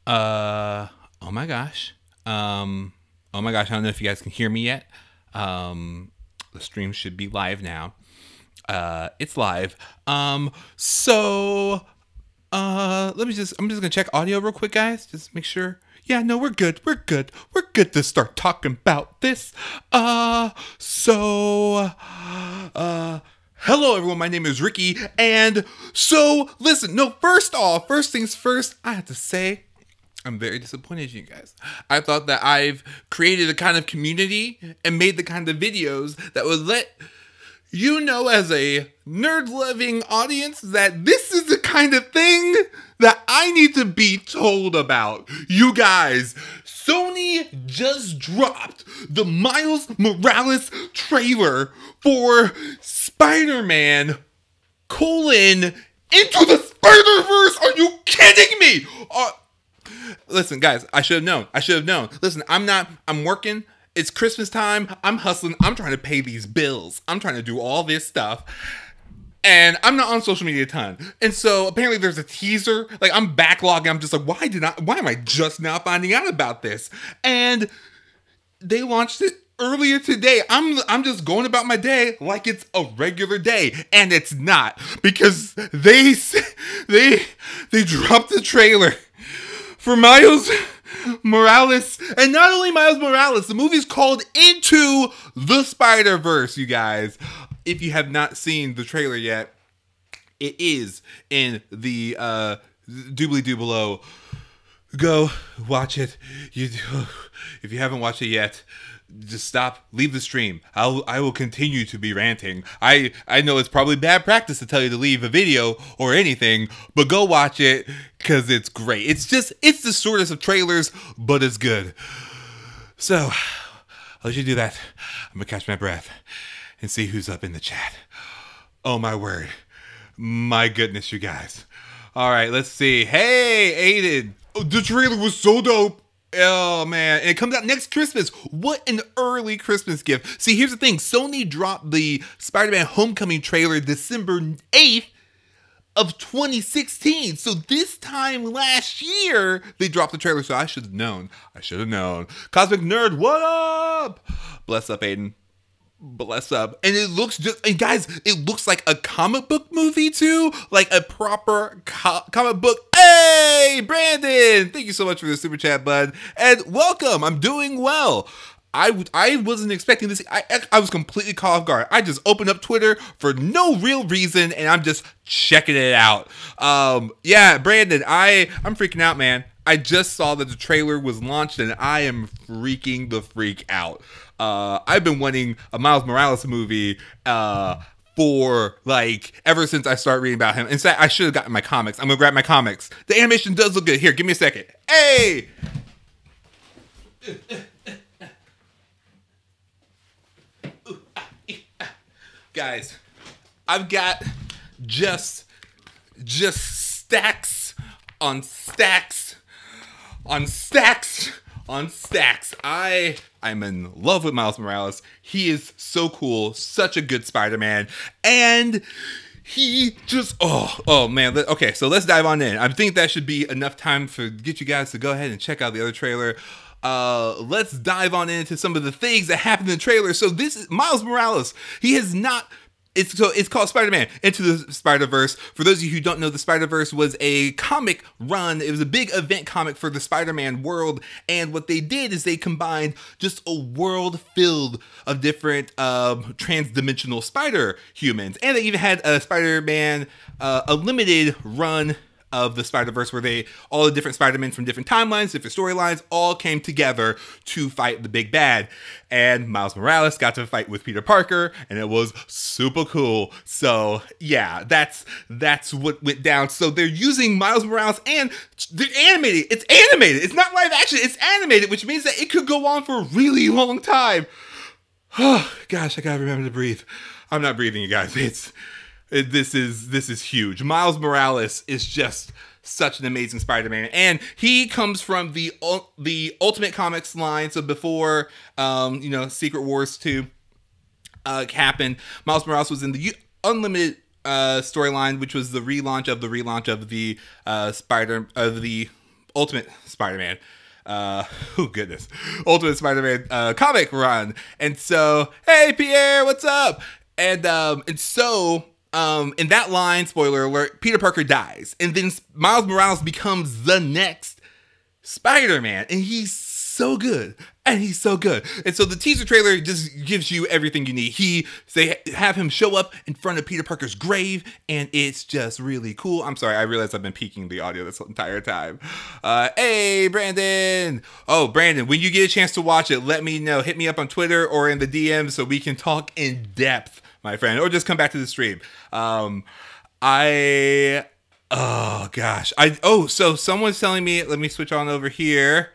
Oh my gosh. Oh my gosh, I don't know if you guys can hear me yet. The stream should be live now. It's live. So I'm just gonna check audio real quick, guys. Just make sure. Yeah, no, we're good. We're good. We're good to start talking about this. Hello everyone, my name is Ricky, and so, listen, no, first things first, I have to say, I'm very disappointed in you guys. I thought that I've created a kind of community and made the kind of videos that would let you know, as a nerd-loving audience, that this is the kind of thing that I need to be told about. You guys, Sony just dropped the Miles Morales trailer for Spider-Man, Into the Spider-Verse. Are you kidding me? Listen, guys, I should have known. Listen, I'm working. It's Christmas time. I'm hustling. I'm trying to pay these bills. I'm trying to do all this stuff. And I'm not on social media a ton. And so apparently there's a teaser. Like, I'm backlogging. I'm just like, why am I just now finding out about this? And they launched it earlier today. I'm just going about my day like it's a regular day, and it's not, because they dropped the trailer for Miles Morales, and not only Miles Morales, the movie's called Into the Spider-Verse, you guys. If you have not seen the trailer yet, it is in the doobly-doo below. Go watch it. If you haven't watched it yet, just stop, leave the stream. I will continue to be ranting. I know it's probably bad practice to tell you to leave a video or anything, but go watch it, because it's great. It's the shortest of trailers, but it's good. So, I'll let you do that. I'm gonna catch my breath and see who's up in the chat. Oh my word. My goodness, you guys. Alright, let's see. Hey, Aiden. Oh, the trailer was so dope. Oh man, and it comes out next Christmas. What an early Christmas gift. See, here's the thing. Sony dropped the Spider-Man Homecoming trailer December 8th of 2016. So this time last year, they dropped the trailer. So I should have known. Cosmic Nerd, what up? Bless up, Aiden. Bless up. And it looks and guys, it looks like a comic book movie too, like a proper comic book. Hey, Brandon, thank you so much for the super chat, bud, and welcome. I'm doing well. I wasn't expecting this. I was completely caught off guard. I just opened up Twitter for no real reason, and I'm just checking it out. Yeah, Brandon, I'm freaking out, man. I just saw that the trailer was launched, and I am freaking the freak out. I've been wanting a Miles Morales movie for, like, ever since I started reading about him. In fact, I should have gotten my comics. I'm gonna grab my comics. The animation does look good. Here, give me a second. Hey! Guys, I've got just stacks on stacks on stacks on stacks. I'm in love with Miles Morales. He is so cool, such a good Spider-Man, and he just oh man. Okay, so let's dive on in. I think that should be enough time to get you guys to go ahead and check out the other trailer. Let's dive on into some of the things that happened in the trailer. So this is Miles Morales. He has not. It's called Spider-Man Into the Spider-Verse. For those of you who don't know, the Spider-Verse was a comic run. It was a big event comic for the Spider-Man world. And what they did is they combined just a world filled of different trans-dimensional spider humans. And they even had a Spider-Man, a limited run of the Spider-Verse where all the different Spider-Men from different timelines, different storylines, all came together to fight the big bad. And Miles Morales got to fight with Peter Parker, and it was super cool. So yeah, that's what went down. So they're using Miles Morales, and they're animated. It's animated. It's not live action. It's animated, which means that it could go on for a really long time. Oh gosh, I gotta remember to breathe. I'm not breathing, you guys. This is huge. Miles Morales is just such an amazing Spider-Man, and he comes from the Ultimate Comics line. So before Secret Wars 2 happened, Miles Morales was in the Unlimited storyline, which was the relaunch of the Ultimate Spider-Man. Oh goodness, Ultimate Spider-Man comic run. And so, hey Pierre, what's up? And so in that line, spoiler alert, Peter Parker dies, and then Miles Morales becomes the next Spider-Man, and he's so good. And he's so good. And so the teaser trailer just gives you everything you need. They have him show up in front of Peter Parker's grave, and it's just really cool. I'm sorry, I realized I've been peeking the audio this entire time. Hey, Brandon. Oh, Brandon, when you get a chance to watch it, let me know. Hit me up on Twitter or in the DM so we can talk in depth, my friend. Or just come back to the stream. Oh, gosh. So someone's telling me, let me switch on over here.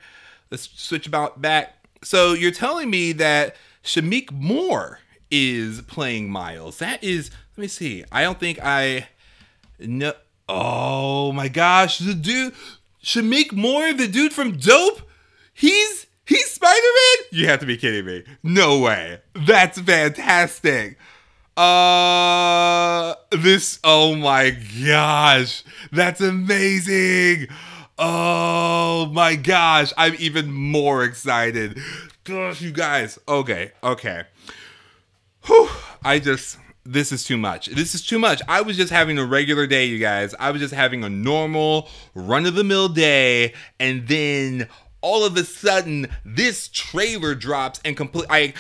Let's switch about back. So you're telling me that Shameik Moore is playing Miles. That is, let me see. I don't think I know. Oh my gosh, the dude, Shameik Moore, the dude from Dope. He's Spider-Man? You have to be kidding me. No way. That's fantastic. Oh my gosh. That's amazing. Oh my gosh, I'm even more excited. Gosh, you guys. Okay. Whew. This is too much. This is too much. I was just having a regular day, you guys. I was just having a normal, run-of-the-mill day, and then all of a sudden, this trailer drops and I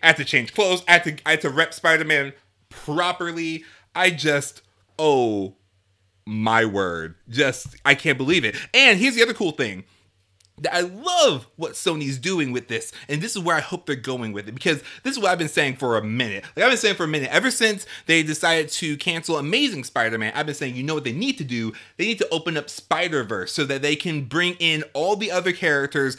had to change clothes. I had to rep Spider-Man properly. My word. I can't believe it. And here's the other cool thing. I love what Sony's doing with this, and this is where I hope they're going with it, because this is what I've been saying for a minute. Ever since they decided to cancel Amazing Spider-Man, I've been saying, you know what they need to do? They need to open up Spider-Verse so that they can bring in all the other characters.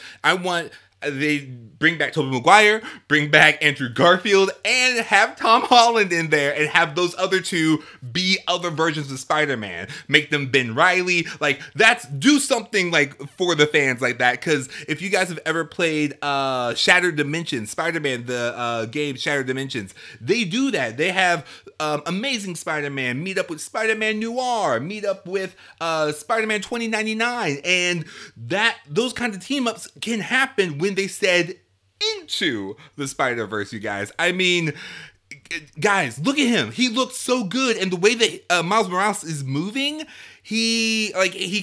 They bring back Tobey Maguire, bring back Andrew Garfield, and have Tom Holland in there, and have those other two be other versions of Spider-Man. Make them Ben Reilly. Do something for the fans like that. Because if you guys have ever played Shattered Dimensions, Spider-Man, the game Shattered Dimensions, they do that. They have Amazing Spider-Man meet up with Spider-Man Noir, meet up with Spider-Man 2099, and those kinds of team-ups can happen when they said Into the Spider-Verse, you guys. I mean, guys, look at him. He looks so good, and the way that Miles Morales is moving, he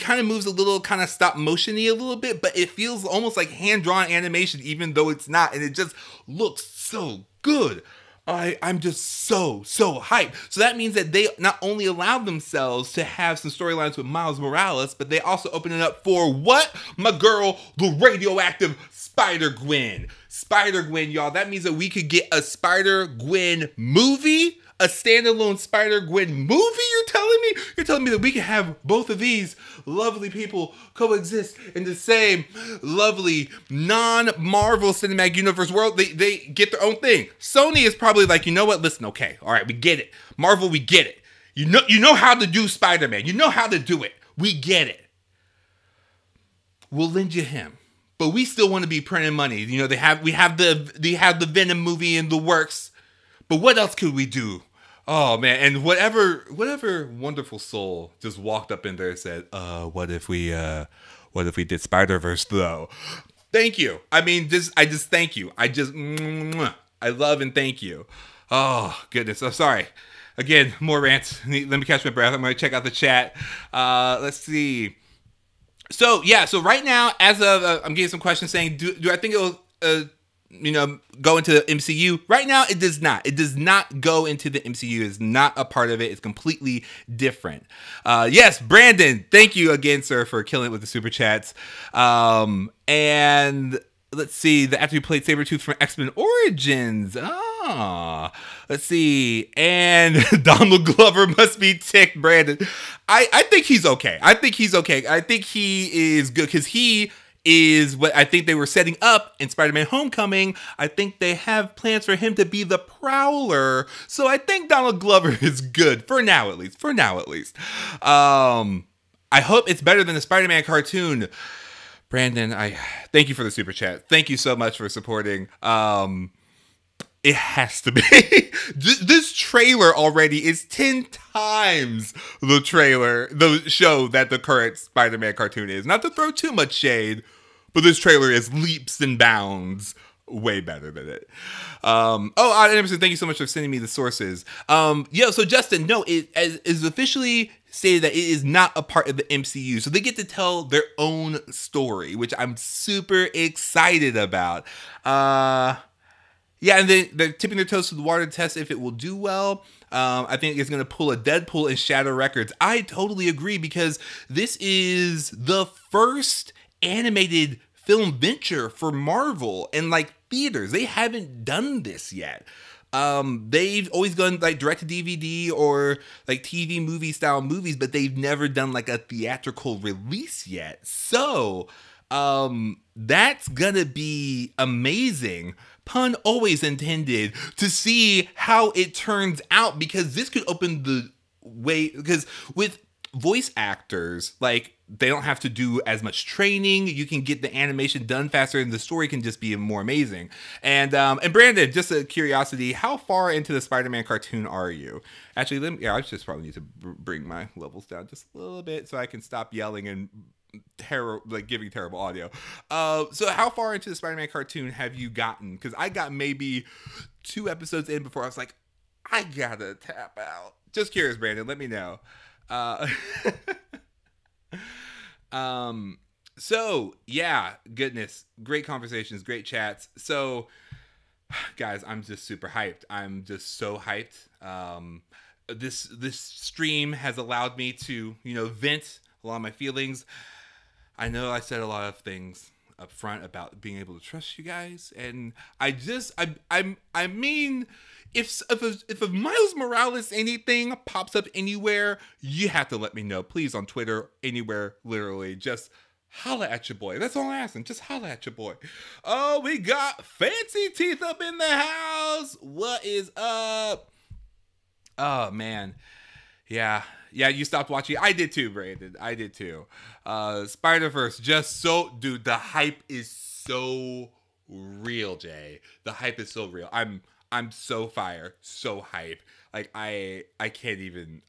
kind of moves a little kind of stop motion-y a little bit, but it feels almost like hand-drawn animation, even though it's not, and it just looks so good. I'm just so hyped. So that means that they not only allowed themselves to have some storylines with Miles Morales, but they also open it up for what? My girl, the radioactive Spider-Gwen. Spider-Gwen, y'all. That means that we could get a Spider-Gwen movie? A standalone Spider-Gwen movie, you're telling me? You're telling me that we can have both of these lovely people coexist in the same lovely non-Marvel Cinematic Universe world? They get their own thing. Sony is probably like, you know what? Listen, okay, all right, we get it. Marvel, we get it. You know how to do Spider-Man. You know how to do it. We get it. We'll lend you him. But we still want to be printing money. You know, we have the Venom movie in the works. But what else could we do? Oh man, and whatever wonderful soul just walked up in there and said, what if we did Spider-Verse though? Thank you. I mean, I just thank you. I love and thank you. Oh goodness, I'm sorry. Again, more rants. Let me catch my breath. I'm gonna check out the chat. Let's see. So right now, as of I'm getting some questions saying, do I think it'll go into the MCU? Right now, it does not. It does not go into the MCU. It's not a part of it. It's completely different. Yes, Brandon, thank you again, sir, for killing it with the super chats. And let's see, the actor who played Sabretooth from X-Men Origins. Let's see. And Donald Glover must be ticked, Brandon. I think he's okay. I think he is good because he is what I think they were setting up in Spider-Man Homecoming. I think they have plans for him to be the Prowler. So I think Donald Glover is good for now, at least. I hope it's better than the Spider-Man cartoon. Brandon, I thank you for the super chat. Thank you so much for supporting. It has to be. This trailer already is 10 times the show that the current Spider-Man cartoon is. Not to throw too much shade, but this trailer is leaps and bounds way better than it. Emerson, thank you so much for sending me the sources. So Justin, no, it is officially stated that it is not a part of the MCU. So they get to tell their own story, which I'm super excited about. Yeah, and they're tipping their toes to the water to test if it will do well. I think it's going to pull a Deadpool and shatter records. I totally agree, because this is the first animated film venture for Marvel and like theaters. They haven't done this yet. They've always gone like direct to DVD or like TV movie style movies, but they've never done like a theatrical release yet. So that's gonna be amazing. Pun always intended, to see how it turns out, because this could open the way, because with voice actors, like, they don't have to do as much training. You can get the animation done faster, and the story can just be more amazing. And Brandon, just a curiosity, how far into the Spider-Man cartoon are you? Actually, I just probably need to bring my levels down just a little bit so I can stop yelling and giving terrible audio. So how far into the Spider-Man cartoon have you gotten? Because I got maybe 2 episodes in before I was like, I gotta tap out. Just curious, Brandon, let me know. So yeah, goodness, great conversations, great chats. So guys, I'm just super hyped. I'm just so hyped. This stream has allowed me to, vent a lot of my feelings. I know I said a lot of things up front about being able to trust you guys, and I mean, if a Miles Morales anything pops up anywhere, you have to let me know, please, on Twitter, anywhere, literally, just holla at your boy. That's all I'm asking. Just holla at your boy. Oh, we got Fancy Teeth up in the house. What is up? Oh man, yeah, you stopped watching. I did too, Brandon. I did too. Spider-Verse, dude, the hype is so real, Jay. The hype is so real. I'm so fire, so hype. Like I can't even,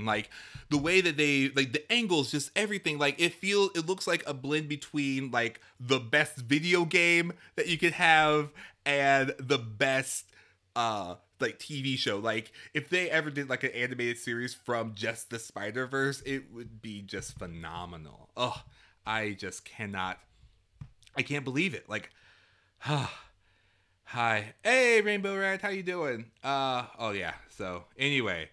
like the way that they, like the angles, just everything. Like it looks like a blend between like the best video game that you could have and the best like TV show. Like if they ever did like an animated series from just the Spider-Verse, it would be just phenomenal. Oh, I can't believe it. Like, hi, hey Rainbow Rat, how you doing? Oh yeah. So anyway,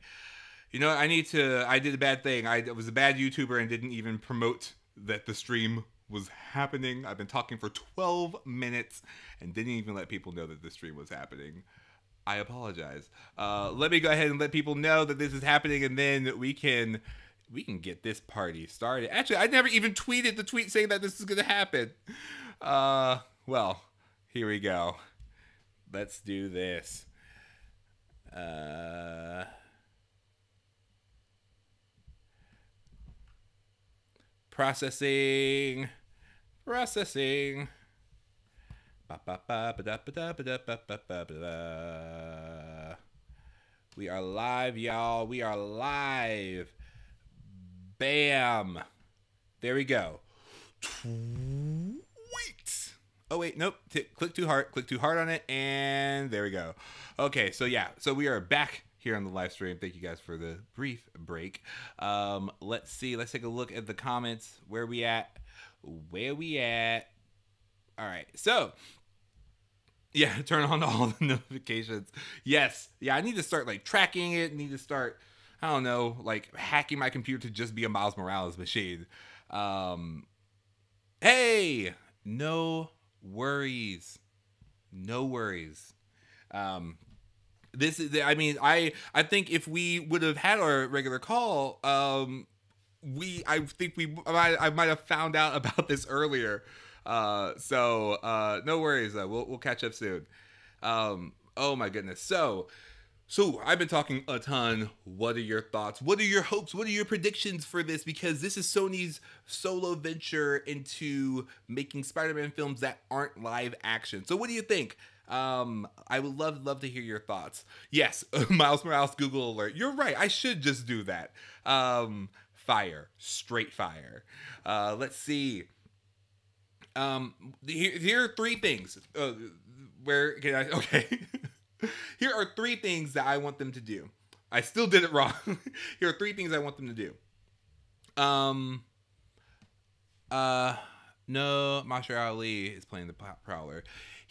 I did a bad thing. I was a bad YouTuber and didn't even promote that the stream was happening. I've been talking for 12 minutes and didn't even let people know that the stream was happening. I apologize. Let me go ahead and let people know that this is happening, and then we can get this party started. Actually, I never even tweeted the tweet saying that this is going to happen. Well, here we go. Let's do this. Processing. We are live, y'all. We are live. Bam. There we go. Tweet. Oh, wait. Nope. Click too hard on it. And there we go. Okay. So, yeah. So, we are back here on the live stream. Thank you guys for the brief break. Let's see. Let's take a look at the comments. Where we at? All right. So, yeah, turn on all the notifications. Yes. Yeah, I need to start like tracking it. Need to start, I don't know, like hacking my computer to just be a Miles Morales machine. Hey, no worries. This is, I mean, I think if we would have had our regular call, I might have found out about this earlier. So no worries. We'll catch up soon. Oh my goodness. So I've been talking a ton. What are your thoughts? What are your hopes? What are your predictions for this? Because this is Sony's solo venture into making Spider-Man films that aren't live action. So what do you think? I would love to hear your thoughts. Yes, Miles Morales Google alert. You're right. I should just do that. Fire, straight fire. Let's see. Here are three things. Where can I? Okay. Here are three things that I want them to do. I still did it wrong. Here are three things I want them to do. No, Mahershala Ali is playing the Prowler.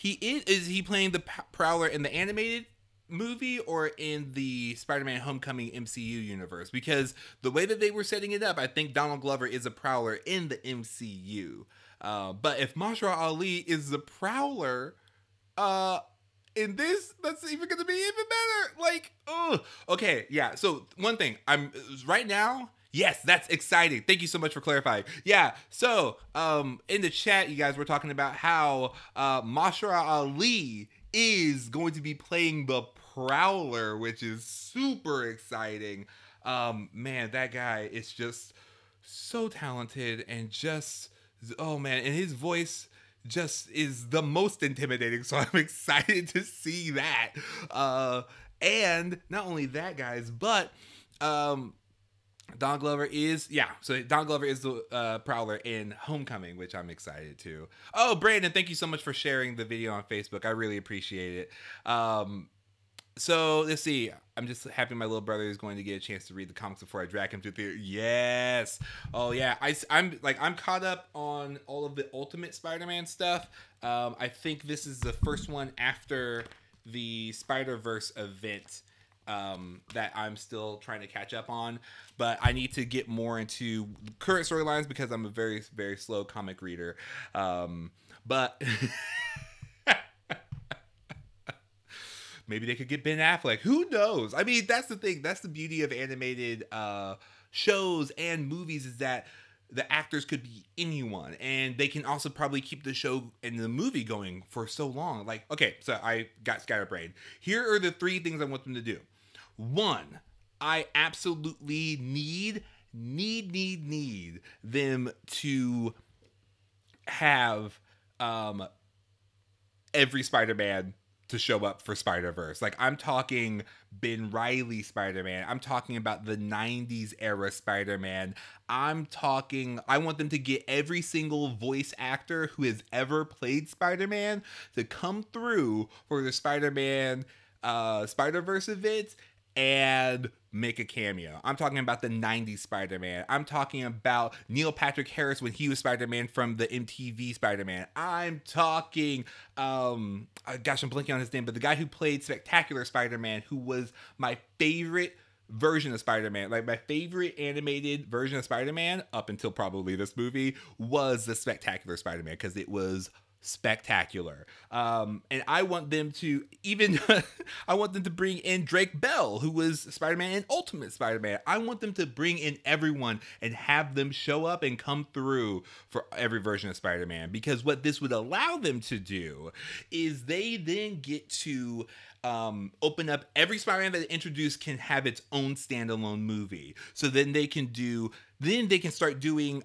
Is he playing the Prowler in the animated movie or in the Spider-Man Homecoming MCU universe? Because the way that they were setting it up, I think Donald Glover is a Prowler in the MCU. But if Mahershala Ali is the Prowler, in this, that's even gonna be even better. Like, oh, okay, yeah. So one thing, I'm right now. Yes, that's exciting. Thank you so much for clarifying. Yeah, so in the chat, you guys were talking about how Mahershala Ali is going to be playing the Prowler, which is super exciting. Man, that guy is just so talented and just, oh man, and his voice just is the most intimidating, so I'm excited to see that. And not only that, guys, but Don Glover is, Don Glover is the Prowler in Homecoming, which I'm excited to. Oh, Brandon, thank you so much for sharing the video on Facebook. I really appreciate it. So let's see. I'm just happy my little brother is going to get a chance to read the comics before I drag him to theater. Yes. Oh yeah. I'm caught up on all of the Ultimate Spider-Man stuff. I think this is the first one after the Spider-Verse event that I'm still trying to catch up on, but I need to get more into current storylines because I'm a very, very slow comic reader. But maybe they could get Ben Affleck. Who knows? I mean, that's the thing. That's the beauty of animated shows and movies, is that the actors could be anyone, and they can also probably keep the show and the movie going for so long. Like, okay, so I got scatterbrained. Here are the three things I want them to do. One, I absolutely need them to have every Spider-Man to show up for Spider-Verse. Like, I'm talking Ben Reilly Spider-Man. I'm talking about the 90s era Spider-Man. I want them to get every single voice actor who has ever played Spider-Man to come through for the Spider-Man Spider-Verse events and make a cameo. I'm talking about the 90s Spider-Man. I'm talking about Neil Patrick Harris when he was Spider-Man from the MTV Spider-Man. I'm talking, I'm blanking on his name, but the guy who played Spectacular Spider-Man, who was my favorite version of Spider-Man. Like, my favorite animated version of Spider-Man up until probably this movie was the Spectacular Spider-Man, because it was spectacular. And I want them to I want them to bring in Drake Bell, who was Spider-Man in Ultimate Spider-Man. I want them to bring in everyone and have them show up and come through for every version of Spider-Man, because what this would allow them to do is they then get to open up every Spider-Man that they introduce can have its own standalone movie. So then they can start doing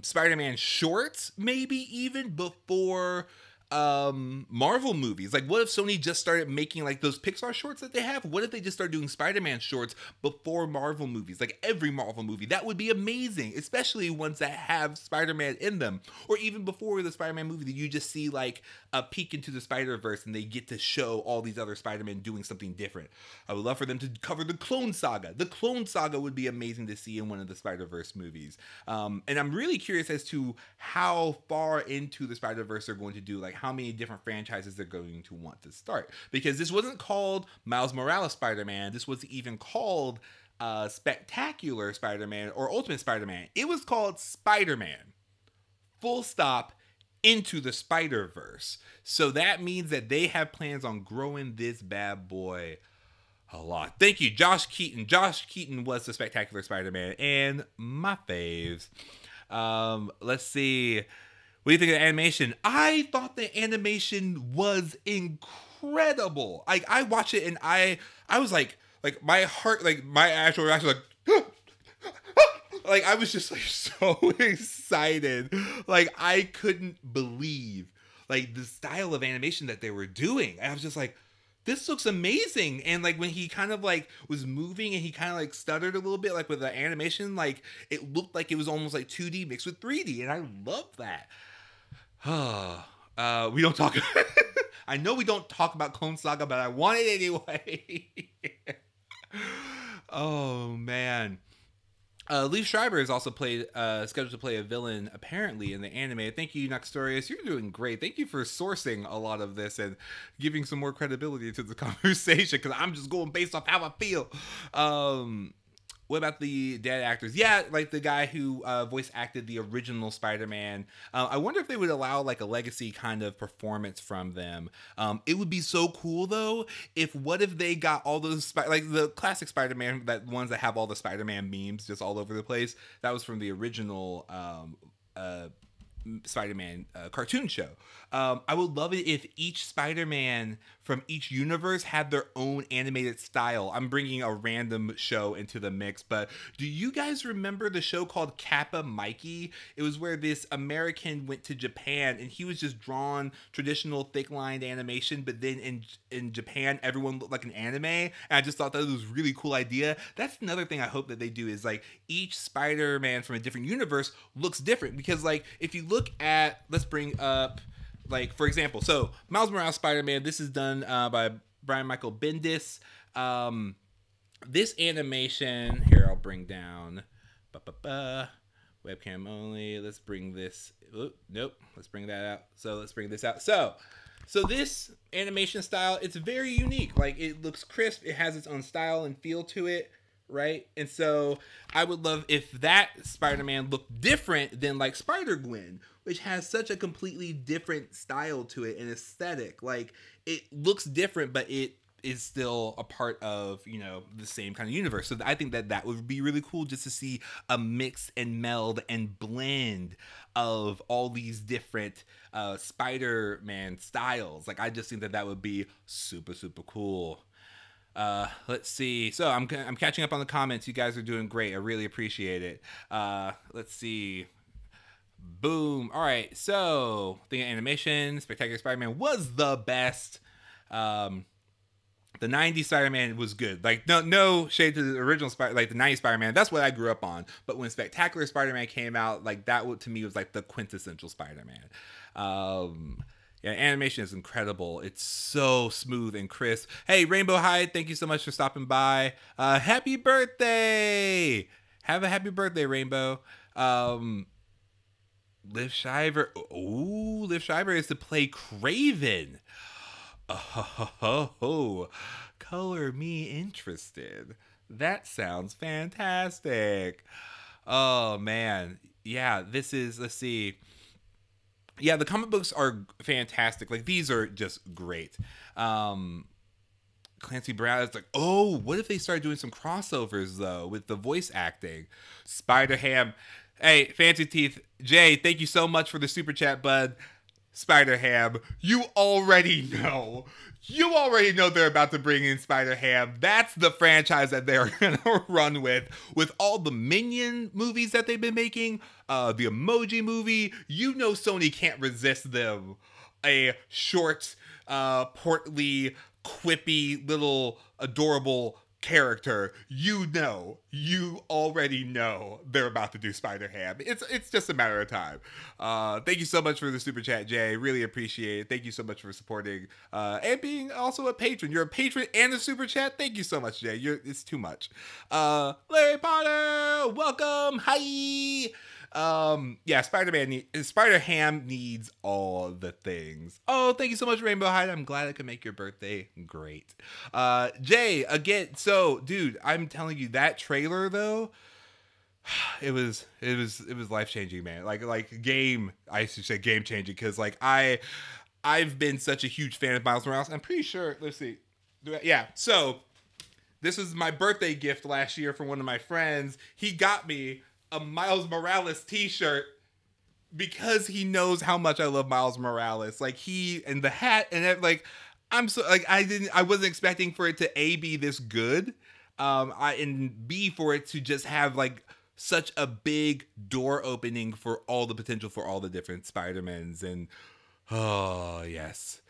Spider-Man shorts, maybe even before Marvel movies. Like, what if Sony just started making like those Pixar shorts that they have? What if they just start doing Spider-Man shorts before Marvel movies? Like, every Marvel movie. That would be amazing, especially ones that have Spider-Man in them. Or even before the Spider-Man movie, that you just see like a peek into the Spider-Verse and they get to show all these other Spider-Men doing something different. I would love for them to cover the Clone Saga. The Clone Saga would be amazing to see in one of the Spider-Verse movies. And I'm really curious as to how far into the Spider-Verse they're going to do, like how many different franchises they're going to want to start. Because this wasn't called Miles Morales Spider-Man. This wasn't even called Spectacular Spider-Man or Ultimate Spider-Man. It was called Spider-Man. Full stop. Into the Spider-Verse. So that means that they have plans on growing this bad boy a lot. Thank you, Josh Keaton. Josh Keaton was the Spectacular Spider-Man and my faves. Let's see. What do you think of the animation? I thought the animation was incredible. I watched it and I was like my heart, like my actual reaction was like like, I was just like so excited. Like, I couldn't believe like the style of animation that they were doing. And I was just like, this looks amazing. And like when he kind of like was moving and he kind of like stuttered a little bit, like with the animation, like it looked like it was almost like 2D mixed with 3D. And I love that. We don't talk. I know we don't talk about Clone Saga, but I want it anyway. Oh man. Leaf Schreiber is also scheduled to play a villain apparently in the anime. Thank you, Nextorius. You're doing great. Thank you for sourcing a lot of this and giving some more credibility to the conversation, because I'm just going based off how I feel. What about the dead actors? Yeah, like the guy who voice acted the original Spider-Man. I wonder if they would allow like a legacy kind of performance from them. It would be so cool though what if they got all those like the classic Spider-Man, that ones that have all the Spider-Man memes just all over the place. That was from the original Spider-Man cartoon show. I would love it if each Spider-Man from each universe had their own animated style. I'm bringing a random show into the mix, but do you guys remember the show called Kappa Mikey? It was where this American went to Japan and he was just drawn traditional thick-lined animation, but then in Japan everyone looked like an anime, and I just thought that was a really cool idea. That's another thing I hope that they do, is like each Spider-Man from a different universe looks different, because like if you look at, let's bring up, like, for example, so Miles Morales Spider-Man, this is done by Brian Michael Bendis. This animation, here, I'll bring down, webcam only, let's bring this, nope, let's bring that out. So let's bring this out. So this animation style, it's very unique. Like, it looks crisp, it has its own style and feel to it, right? And so I would love if that Spider-Man looked different than like Spider-Gwen, which has such a completely different style to it and aesthetic. Like, it looks different, but it is still a part of, you know, the same kind of universe. So I think that would be really cool, just to see a mix and meld and blend of all these different Spider-Man styles. Like, I just think that would be super, super cool. Let's see. So I'm catching up on the comments. You guys are doing great. I really appreciate it. Let's see. Boom. All right. So the animation, Spectacular Spider-Man was the best. The 90s Spider-Man was good. Like, no shade to the original like the 90s Spider-Man. That's what I grew up on. But when Spectacular Spider-Man came out, like that to me was like the quintessential Spider-Man. Yeah, animation is incredible. It's so smooth and crisp. Hey, Rainbow Hyde, thank you so much for stopping by. Happy birthday! Have a happy birthday, Rainbow. Liv Schreiber. Ooh, Liv Schreiber is to play Kraven. Oh, color me interested. That sounds fantastic. Oh, man. Yeah, this is, let's see. Yeah, the comic books are fantastic. Like, these are just great. Clancy Brown is like, oh, what if they start doing some crossovers, though, with the voice acting? Spider-Ham. Hey, Fancy Teeth. Jay, thank you so much for the super chat, bud. Spider-Ham, you already know. You already know they're about to bring in Spider-Ham. That's the franchise that they're going to run with all the Minion movies that they've been making, the Emoji movie. You know Sony can't resist them. A short, portly, quippy, little, adorable character. You already know they're about to do Spider-Ham. It's just a matter of time. Thank you so much for the super chat, Jay. Really appreciate it. Thank you so much for supporting and being also a patron. You're a patron and a super chat. Thank you so much, Jay. It's too much. Larry Potter, welcome. Hi. Yeah, Spider-Ham needs all the things. Oh, thank you so much, Rainbow Hyde. I'm glad I could make your birthday great. Jay, again, so dude, I'm telling you, that trailer though, it was life-changing, man. I should say game-changing, because like I've been such a huge fan of Miles Morales. I'm pretty sure, let's see. Yeah, so this was my birthday gift last year from one of my friends. He got me a Miles Morales t-shirt because he knows how much I love Miles Morales. Like, he and the hat and like, I'm so like, I wasn't expecting for it to A, be this good, and B, for it to just have like such a big door opening for all the potential for all the different Spider-Mans. And Oh, yes.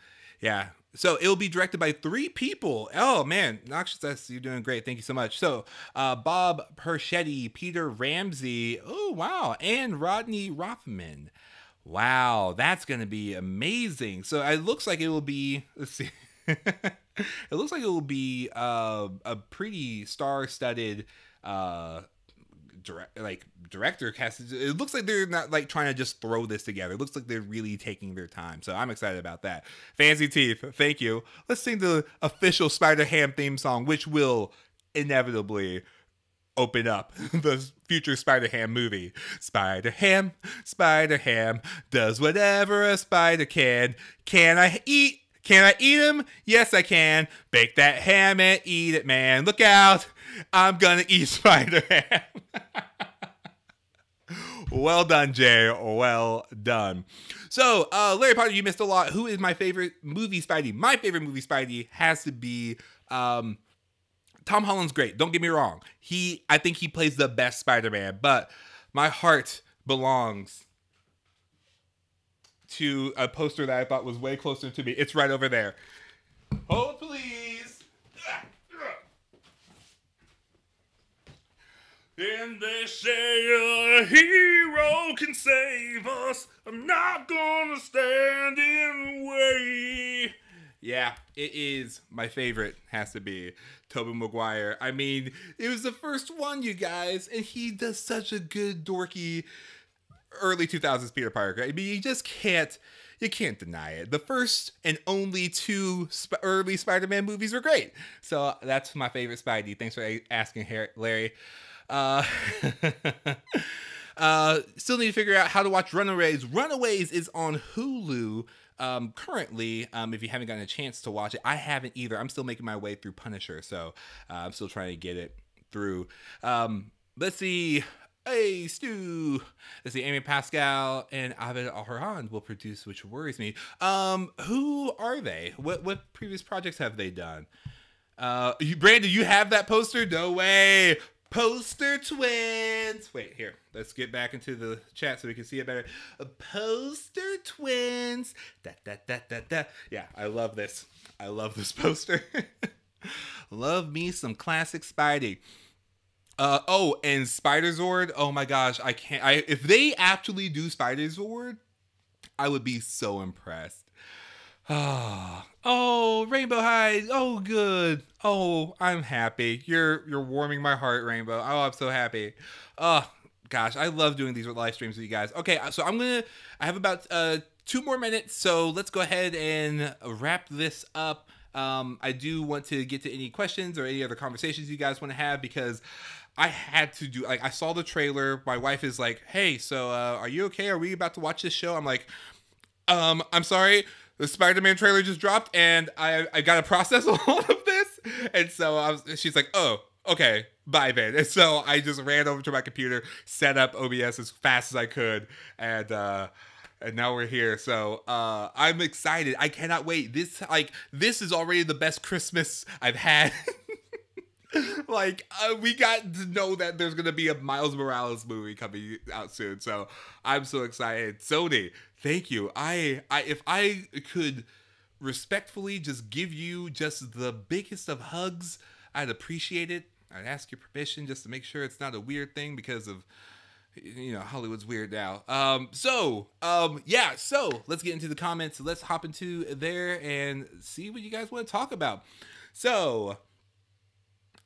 Yeah. So it'll be directed by 3 people. Oh, man. Noxious, you're doing great. Thank you so much. So Bob Perschetti, Peter Ramsey. Oh, wow. And Rodney Rothman. Wow. That's going to be amazing. So it looks like it will be, let's see. It looks like it will be a pretty star-studded director cast. It looks like they're not like trying to just throw this together. It looks like they're really taking their time. So I'm excited about that. Fancy Teeth, thank you. Let's sing the official Spider-Ham theme song, which will inevitably open up the future Spider-Ham movie. Spider-Ham, Spider-Ham does whatever a spider can. Can I eat him? Yes, I can. Bake that ham and eat it, man. Look out. I'm gonna eat Spider-Ham. Well done, Jay. Well done. So, Larry Potter, you missed a lot. Who is my favorite movie Spidey? My favorite movie Spidey has to be Tom Holland's great. Don't get me wrong. I think he plays the best Spider-Man, but my heart belongs to a poster that I thought was way closer to me. It's right over there. Hold, please. And they say a hero can save us. I'm not gonna stand in the way. Yeah, it is my favorite. Has to be Tobey Maguire. I mean, it was the first one, you guys, and he does such a good dorky early 2000s Peter Parker. I mean, you can't deny it. The first and only 2 early Spider-Man movies were great. So that's my favorite Spidey. Thanks for asking, Larry. Still need to figure out how to watch Runaways. Runaways is on Hulu currently. If you haven't gotten a chance to watch it, I haven't either. I'm still making my way through Punisher, so I'm still trying to get it through. Let's see. Hey, Stu. Let's see. Amy Pascal and Abed Al-Harhan will produce, which worries me. Who are they? What previous projects have they done? Brandon, you have that poster? No way. Poster twins. Wait, here. Let's get back into the chat so we can see it better. Poster twins. Da, da, da, da, da. Yeah, I love this. I love this poster. Love me some classic Spidey. Oh, and Spider-Zord. Oh my gosh, I can't. If they actually do Spider-Zord, I would be so impressed. Oh, Rainbow High. Oh, good. Oh, I'm happy. You're warming my heart, Rainbow. Oh, I'm so happy. Oh, gosh, I love doing these live streams with you guys. Okay, so I have about 2 more minutes, so let's go ahead and wrap this up. I do want to get to any questions or any other conversations you guys want to have, because I had to do, I saw the trailer. My wife is like, hey, so are you okay? Are we about to watch this show? I'm like, I'm sorry. The Spider-Man trailer just dropped, and I got to process a lot of this. And so she's like, oh, okay, bye, then. And so I just ran over to my computer, set up OBS as fast as I could, and now we're here. So I'm excited. I cannot wait. This is already the best Christmas I've had. We got to know that there's gonna be a Miles Morales movie coming out soon, so I'm so excited. Sony, thank you. If I could respectfully just give you just the biggest of hugs, I'd appreciate it. I'd ask your permission just to make sure it's not a weird thing, because of, Hollywood's weird now. So let's get into the comments. Let's hop into there and see what you guys want to talk about. So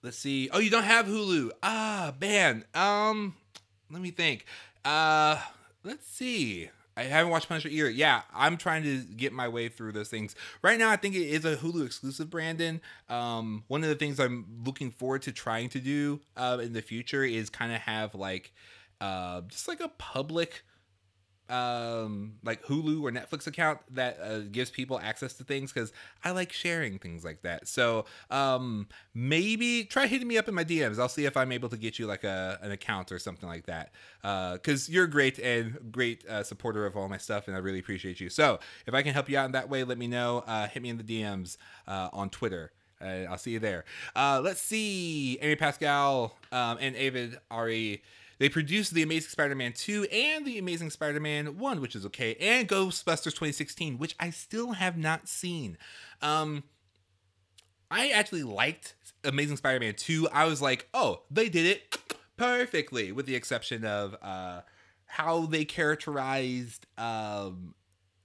let's see. Oh, you don't have Hulu. Ah, man. Let me think. Let's see. I haven't watched Punisher either. Yeah, I'm trying to get my way through those things. Right now, I think it is a Hulu exclusive, Brandon. One of the things I'm looking forward to trying to do in the future is kind of have just like a public like Hulu or Netflix account that gives people access to things, because I like sharing things like that. So maybe try hitting me up in my DMs. I'll see if I'm able to get you like an account or something like that, because you're great and great supporter of all my stuff, and I really appreciate you. So if I can help you out in that way, let me know. Hit me in the DMs on Twitter. I'll see you there. Let's see. Amy Pascal and Avid Ari. They produced The Amazing Spider-Man 2 and The Amazing Spider-Man 1, which is okay, and Ghostbusters 2016, which I still have not seen. I actually liked Amazing Spider-Man 2. I was like, oh, they did it perfectly, with the exception of how they characterized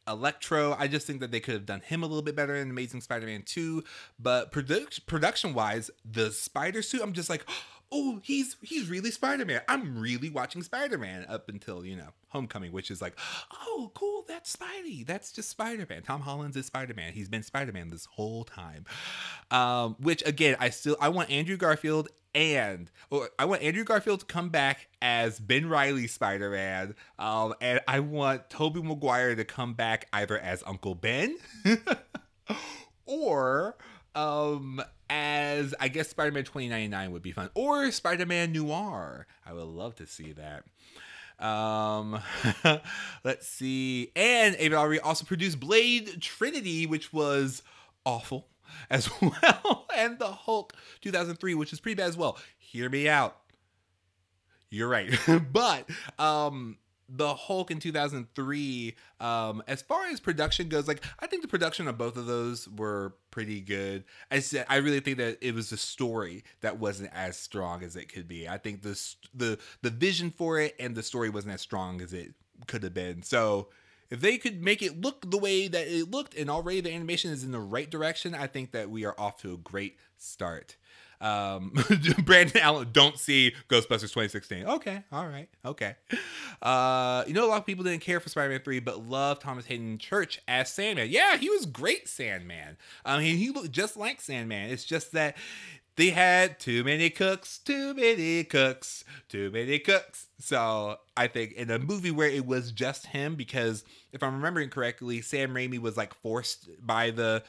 Electro. I just think that they could have done him a little bit better in Amazing Spider-Man 2. But production-wise, the spider suit, I'm just like, oh, he's really Spider-Man. I'm really watching Spider-Man up until, Homecoming, which is like, oh, cool, that's Spidey. That's just Spider-Man. Tom Holland's is Spider-Man. He's been Spider-Man this whole time. Which, again, I want Andrew Garfield to come back as Ben Reilly Spider-Man. And I want Tobey Maguire to come back either as Uncle Ben or as, I guess, Spider-Man 2099 would be fun. Or Spider-Man Noir. I would love to see that. Let's see. And Ava Already also produced Blade Trinity, which was awful as well. And the Hulk 2003, which is pretty bad as well. Hear me out. You're right. But the Hulk in 2003, as far as production goes, like, I think the production of both of those were pretty good. I really think that it was the story that wasn't as strong as it could be. I think the vision for it and the story wasn't as strong as it could have been. So if they could make it look the way that it looked, and already the animation is in the right direction, I think that we are off to a great start. Brandon Allen, don't see Ghostbusters 2016. Okay, all right, okay. A lot of people didn't care for Spider-Man 3, but loved Thomas Hayden Church as Sandman. Yeah, he was great Sandman. He looked just like Sandman. It's just that they had too many cooks. So I think in a movie where it was just him, because if I'm remembering correctly, Sam Raimi was like forced by the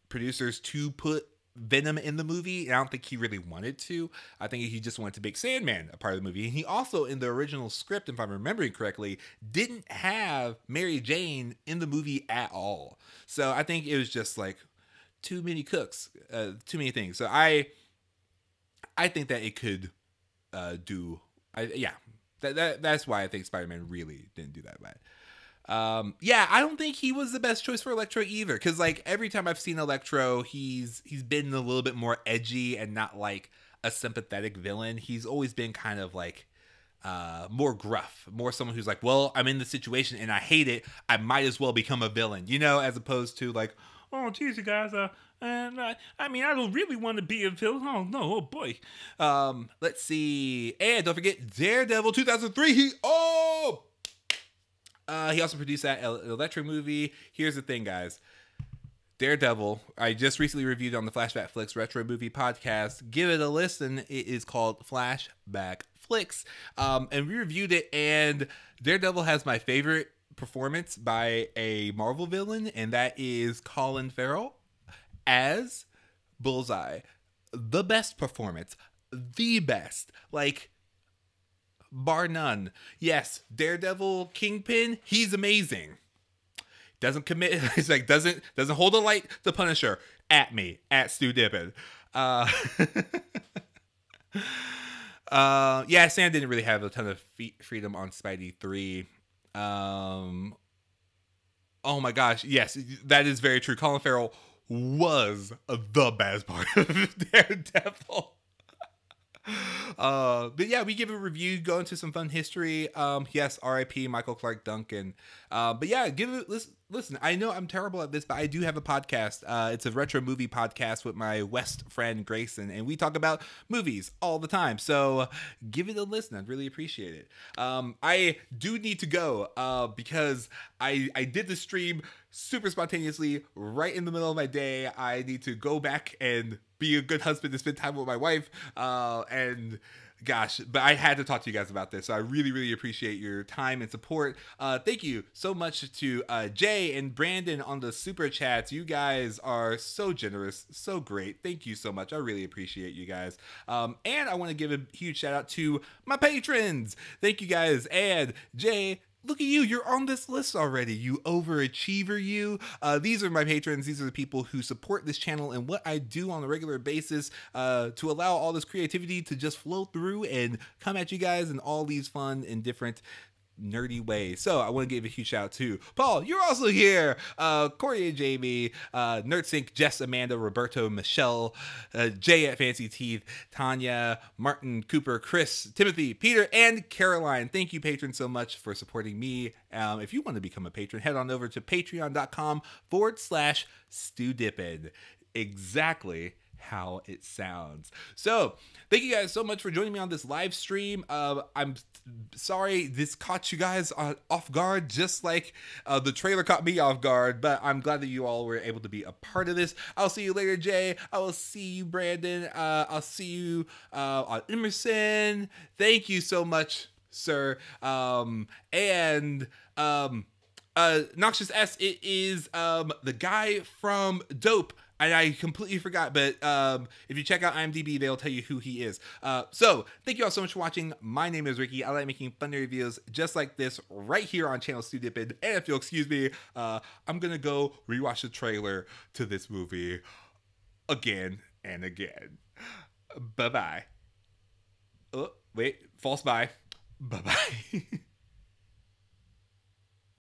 producers to put Venom in the movie, and I don't think he really wanted to. I think he just wanted to make Sandman a part of the movie. And he also, in the original script, if I'm remembering correctly, didn't have Mary Jane in the movie at all. So I think it was just like too many cooks, too many things. So I think that it could that's why I think Spider-Man really didn't do that bad. I don't think he was the best choice for Electro either, because like every time I've seen Electro, he's been a little bit more edgy and not like a sympathetic villain. He's always been kind of like more gruff, more someone who's like, well, I'm in the situation and I hate it, I might as well become a villain, as opposed to like, oh geez, you guys, I don't really want to be a villain. Oh no, oh boy. Let's see, and don't forget Daredevil 2003. He also produced that Electro movie. Here's the thing, guys. Daredevil, I just recently reviewed on the Flashback Flicks Retro Movie Podcast. Give it a listen. It is called Flashback Flicks. And we reviewed it, and Daredevil has my favorite performance by a Marvel villain, and that is Colin Farrell as Bullseye. The best performance. The best. Like, bar none. Yes, Daredevil Kingpin, he's amazing. Doesn't commit. He's like doesn't hold a light to Punisher at me at Stewdippin. Sam didn't really have a ton of freedom on Spidey 3. Oh my gosh, yes, that is very true. Colin Farrell was the best part of Daredevil. But yeah, we give a review, go into some fun history. Yes, R.I.P. Michael Clark Duncan. But yeah, give it listen. I know I'm terrible at this, but I do have a podcast. It's a retro movie podcast with my West friend Grayson, and we talk about movies all the time. So give it a listen. I'd really appreciate it. I do need to go because I did the stream super spontaneously right in the middle of my day. I need to go back and be a good husband and spend time with my wife. And gosh, but I had to talk to you guys about this. So I really, really appreciate your time and support. Thank you so much to Jay and Brandon on the super chats. You guys are so generous, so great. Thank you so much. I really appreciate you guys. And I want to give a huge shout out to my patrons. Thank you guys. And Jay, look at you, you're on this list already, you overachiever, you. These are my patrons. These are the people who support this channel and what I do on a regular basis to allow all this creativity to just flow through and come at you guys in all these fun and different nerdy ways. So I want to give a huge shout out to Paul, you're also here, Corey and Jamie, NerdSync, Jess, Amanda, Roberto, Michelle, Jay at Fancy Teeth, Tanya, Martin, Cooper, Chris, Timothy, Peter, and Caroline. Thank you, patrons, so much for supporting me. If you want to become a patron, head on over to patreon.com/Stewdippin. Exactly how it sounds. So thank you guys so much for joining me on this live stream. I'm sorry this caught you guys off guard, just like the trailer caught me off guard, but I'm glad that you all were able to be a part of this. I'll see you later, Jay. I will see you, Brandon. I'll see you on Emerson. Thank you so much, sir. Noxious S, it is the guy from Dope. And I completely forgot, but if you check out IMDb, they'll tell you who he is. So, thank you all so much for watching. My name is Ricky. I like making fun reviews just like this right here on channel Stewdippin. And if you'll excuse me, I'm going to go rewatch the trailer to this movie again and again. Bye-bye. Oh, wait, false bye. Bye-bye.